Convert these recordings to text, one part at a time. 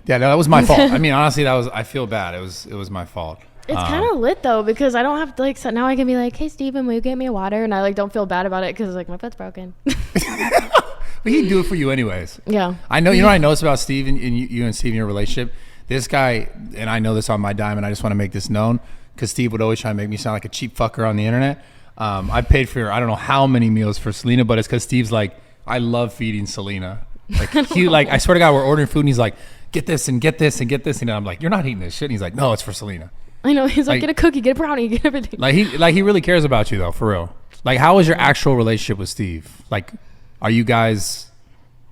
Yeah, no, that was my fault. I mean, honestly, I feel bad. It was my fault. It's kind of lit though, because I don't have to like, so now I can be like, hey Steven, will you get me a water? And I like don't feel bad about it because like my foot's broken. But he'd do it for you anyways. Yeah. I know, you know what I noticed about Steve and you and Steve in your relationship? This guy, and I know this on my dime, and I just want to make this known, because Steve would always try to make me sound like a cheap fucker on the internet. I paid for, I don't know how many meals for Celina, but it's because Steve's like, I love feeding Celina. Like, I swear to God, we're ordering food, and he's like, get this and get this and get this. And I'm like, you're not eating this shit. And he's like, no, it's for Celina. I know. He's like, get a cookie, get a brownie, get everything. Like he really cares about you though, for real. Like, how was your actual relationship with Steve? Like, are you guys,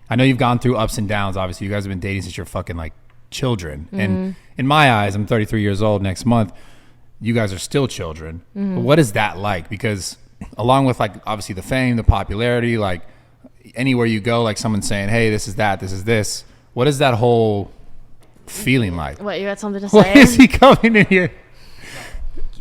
I know you've gone through ups and downs. Obviously, you guys have been dating since you're fucking like children. Mm-hmm. And in my eyes, I'm 33 years old next month. You guys are still children. Mm-hmm. But what is that like? Because along with like, obviously the fame, the popularity, like anywhere you go, like someone saying, hey, this is that, this is this. What is that whole feeling like? What, you got something to say? Why is he coming in here?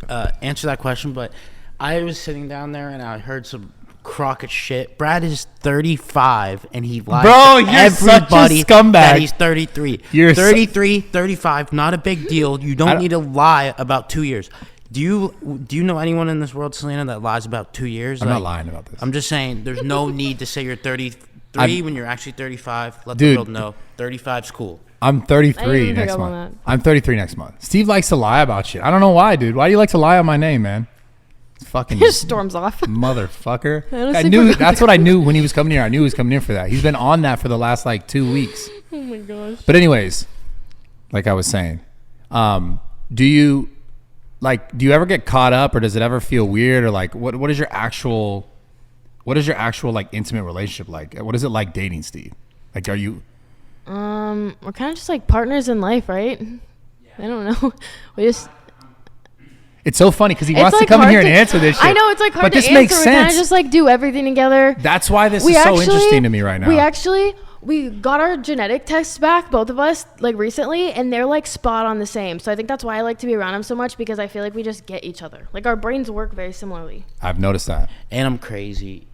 Answer that question, but I was sitting down there and I heard some crockett shit. Brad is 35 and he lies to everybody that he's 33. You're 33, 35, not a big deal. You don't need to lie about 2 years. Do you know anyone in this world, Celina, that lies about 2 years? I'm not lying about this. I'm just saying there's no need to say you're 33 when you're actually 35. Let the world know 35's cool. I'm 33 next month. I'm 33 next month. Steve likes to lie about shit. I don't know why, dude. Why do you like to lie on my name, man? It's fucking just storms off. Motherfucker. I knew that's what I knew when he was coming here. I knew he was coming in for that. He's been on that for the last like 2 weeks. Oh my gosh. But anyways, like I was saying, do you ever get caught up, or does it ever feel weird, or like what is your actual like intimate relationship like? What is it like dating Steve? Like, are you we're kind of just like partners in life, right? Yeah. I don't know. It's so funny because he wants to come in here and answer this shit. I know, it's like hard to answer. But this makes sense. We kind of just like do everything together. That's why this is so interesting to me right now. We got our genetic tests back, both of us, like recently, and they're like spot on the same. So I think that's why I like to be around him so much, because I feel like we just get each other. Like our brains work very similarly. I've noticed that. And I'm crazy.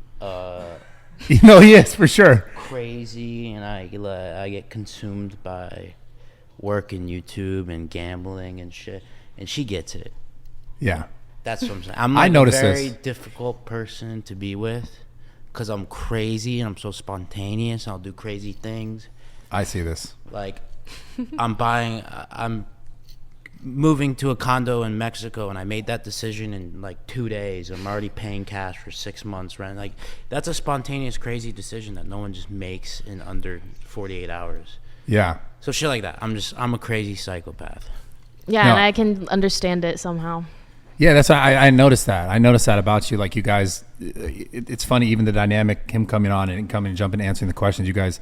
You know he is, for sure. Crazy, and I get consumed by work and YouTube and gambling and shit, and she gets it. Yeah, that's what I'm saying. I'm like a very difficult person to be with because I'm crazy and I'm so spontaneous. I'll do crazy things. I see this. Like, I'm moving to a condo in Mexico, and I made that decision in like 2 days. I'm already paying cash for 6 months rent. Like, that's a spontaneous, crazy decision that no one just makes in under 48 hours. Yeah. So shit like that. I'm a crazy psychopath. Yeah, and I can understand it somehow. Yeah, that's why I noticed that. I noticed that about you. Like, you guys, it's funny, even the dynamic, him coming on and coming and jumping and answering the questions. You guys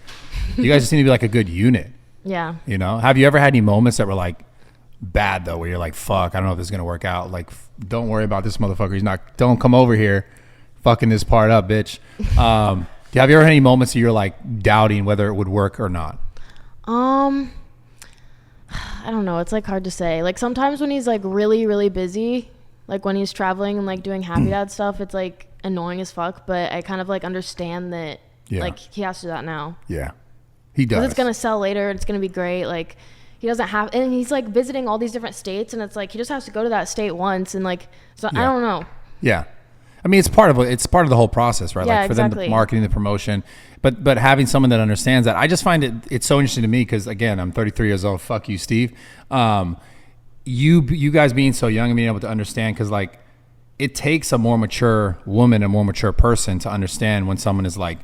just seem to be like a good unit. Yeah. You know, have you ever had any moments that were like bad though, where you're like, fuck, I don't know if this is gonna work out. Like, don't worry about this motherfucker. Don't come over here, fucking this part up, bitch. Have you ever had any moments where you're like doubting whether it would work or not? I don't know. It's like hard to say. Like sometimes when he's like really, really busy, like when he's traveling and like doing happy dad stuff, it's like annoying as fuck. But I kind of like understand that like he has to do that now. Yeah, he does. 'Cause it's gonna sell later. It's gonna be great. Like he doesn't have, and he's like visiting all these different states, and it's like he just has to go to that state once, and like so I don't know. Yeah, I mean it's part of the whole process, right? Yeah, like for them, the marketing, the promotion. But having someone that understands that, I just find it's so interesting to me because, again, I'm 33 years old. Fuck you, Steve. You guys being so young and being able to understand, because like it takes a more mature woman, a more mature person to understand when someone is like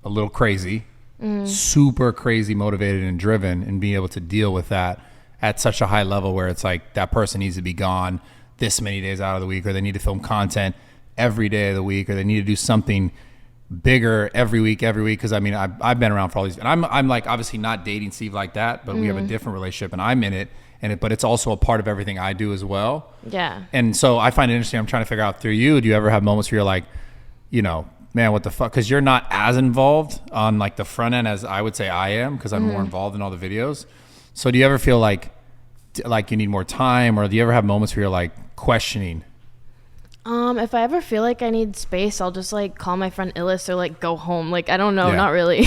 a little crazy, super crazy, motivated and driven, and being able to deal with that at such a high level where it's like that person needs to be gone this many days out of the week, or they need to film content every day of the week, or they need to do something bigger every week, because I mean I've been around for all these, and I'm like obviously not dating Steve like that, but we have a different relationship and I'm in it, but it's also a part of everything I do as well. Yeah. And so I find it interesting. I'm trying to figure out through you, do you ever have moments where you're like, you know, man, what the fuck? Because you're not as involved on like the front end as I would say I am, because I'm more involved in all the videos. So do you ever feel like you need more time, or do you ever have moments where you're like questioning? If I ever feel like I need space, I'll just like call my friend Illis or like go home. Like, I don't know, not really.